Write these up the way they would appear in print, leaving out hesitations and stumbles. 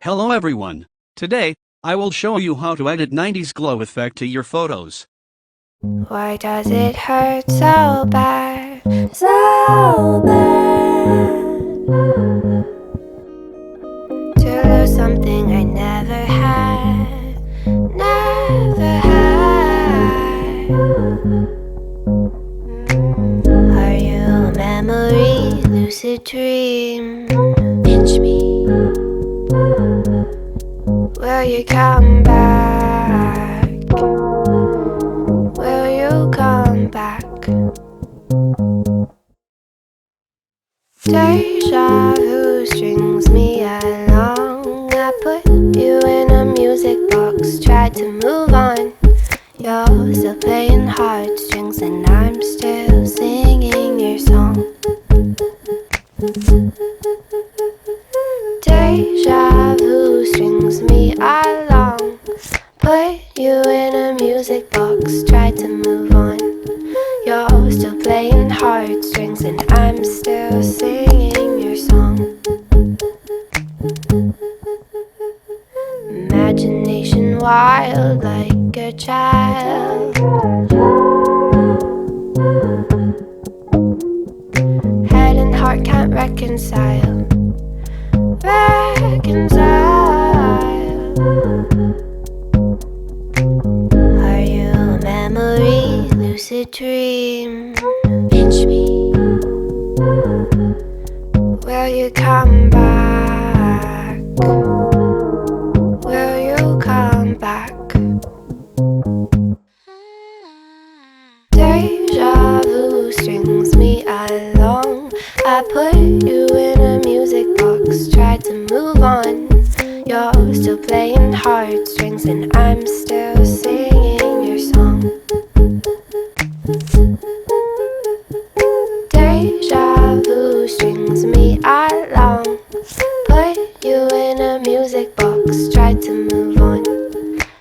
Hello everyone. Today, I will show you how to edit 90s glow effect to your photos. Why does it hurt so bad? So bad to lose something I never had. Never had. Are you a memory, lucid dream? Pinch me. Will you come back? Will you come back? Deja vu strings me along. I put you in a music box, tried to move on. You're still playing heartstrings and I'm still singing your song. Deja vu strings me along. Put you in a music box, tried to move on. You're still playing heartstrings and I'm still singing your song. Imagination wild like a child. Head and heart can't reconcile. Are you a memory, lucid dream? Pinch me. Will you come back? Will you come back? Deja vu strings me along. I put you in a music box, tried to move on. You're still playing heartstrings and I'm still singing your song. Deja vu strings me along. Put you in a music box, tried to move on.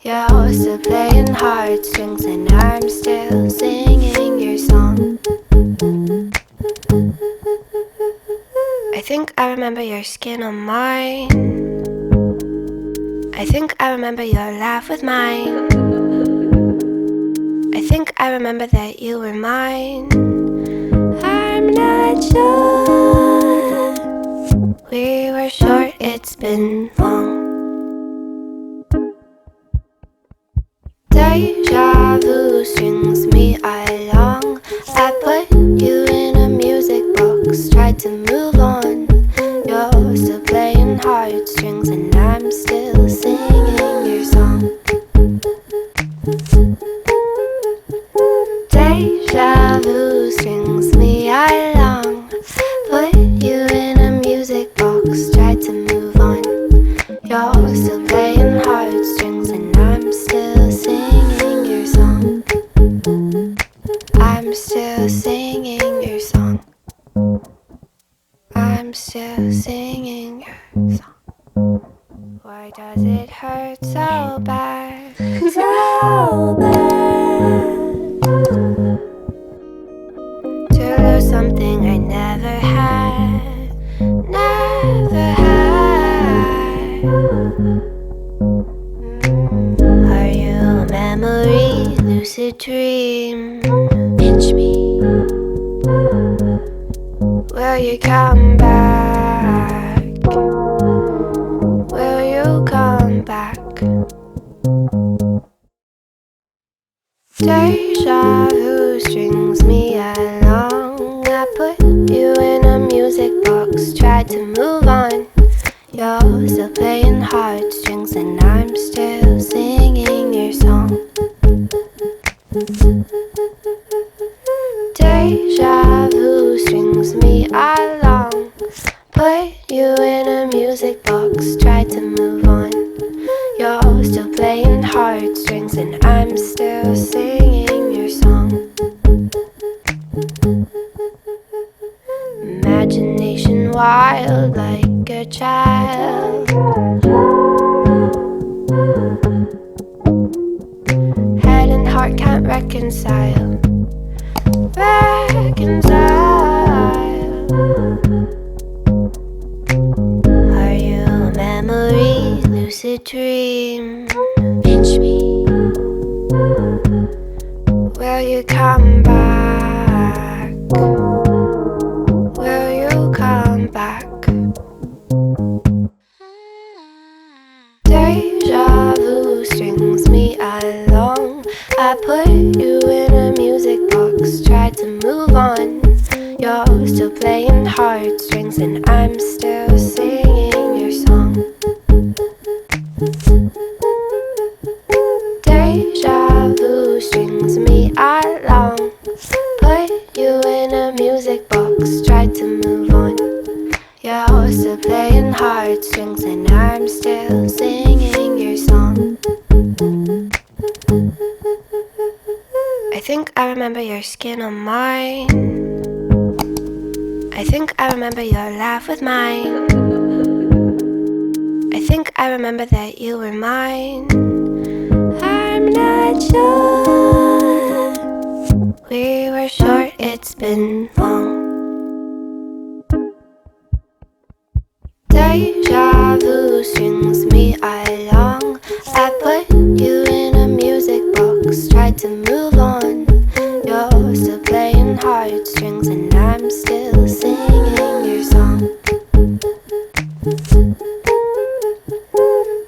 You're still playing heartstrings and I'm still singing your song. I think I remember your skin on mine. I think I remember your laugh with mine. I think I remember that you were mine. I'm not sure. We were short, it's been long. Deja vu strings me along. I put you in a music box, tried to move on. You're still playing heartstrings and I'm still singing your song. Deja vu strings me along. Put you in a music box, tried to move on. You're still playing heartstrings and I'm still singing your song. I'm still singing your song. I'm still singing your song. Why does it hurt so bad? So bad to lose something I never had. Never had. Are you a memory, lucid dream? Pinch me. Will you come back? Will you come back? Deja vu strings me along. I put you in a music box, tried to move on. You're still playing heartstrings and I'm still singing your song. Deja vu strings me along. Put you in a music box, tried to move on. You're still playing heartstrings and I'm still singing your song. Imagination wild like a child. Head and heart can't reconcile. Are you a memory, lucid dream. Pinch me. Will you come back? Will you come back? Deja vu strings me along. I put you in a music box, tried to move on. You're still playing heartstrings and I'm still singing your song. Deja vu strings me along. Put you in a music box, tried to move on. You're still playing heartstrings and I'm still singing your song. I think I remember your skin on mine. I think I remember your laugh with mine. I think I remember that you were mine. I'm not sure. We were short, it's been long. Deja vu strings me along. I put you in a music box, tried to move on. You're still playing heartstrings and I'm still singing your song.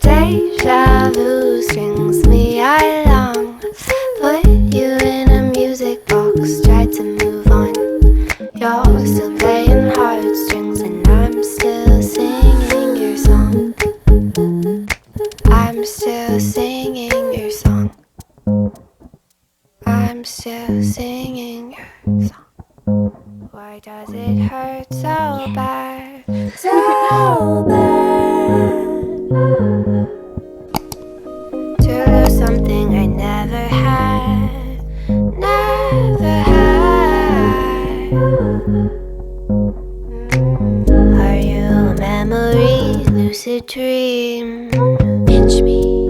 Deja vu strings me along. Put you in a music box, tried to move on. You're still playing heartstrings and I'm still singing your song. I'm still singing your song. I'm still singing your song. Why does it hurt so bad? So bad. To lose something I never had. Never had. Are you a memory, lucid dream? Pinch me.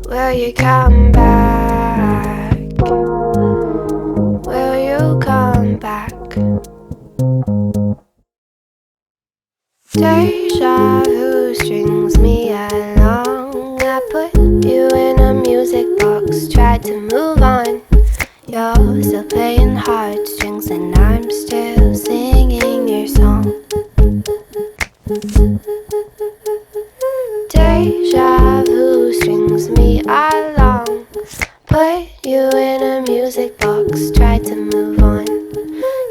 Will you come back? Will you come back? Deja vu strings me along. I put you in a music box, tried to move on. You're still playing heartstrings and I'm still singing your song. Deja vu strings me along. Put you in a music box, tried to move on.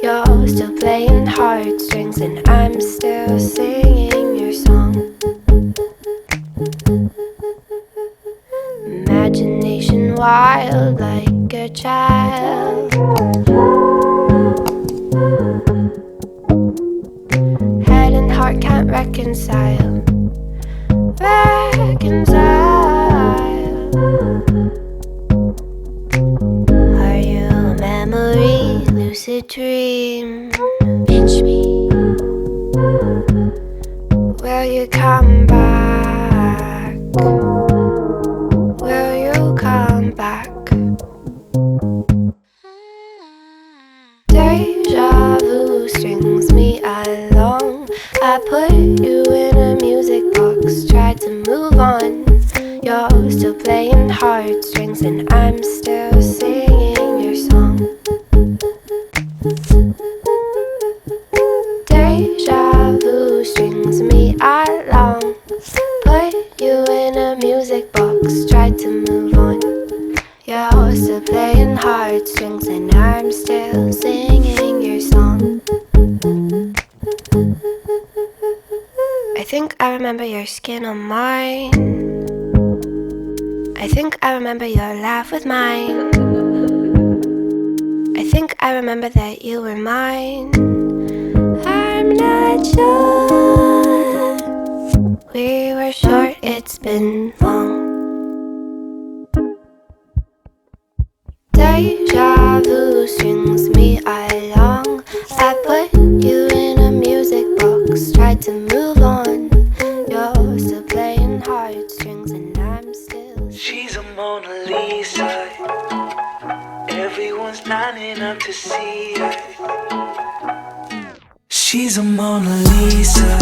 You're still playing heartstrings and I'm still singing your song. Imagination wild like a child. Head and heart can't reconcile. Are you a memory, lucid dream? Pinch me. Will you come back? Will you come back? Deja vu strings me along. I put you in a music box, tried to move on. You're still playing heartstrings and I'm still singing your song. Deja vu strings me along. Put you in a music box, tried to move on. You're still playing heartstrings and I'm still singing your song. I think I remember your skin on mine. I think I remember your laugh with mine. I think I remember that you were mine. I'm not sure. We were short, it's been long. Deja vu strings me along. I put you in a music box, tried to move on. You're still playing heartstrings and I'm still. She's a Mona Lisa. Everyone's lining up to see her. She's a Mona Lisa.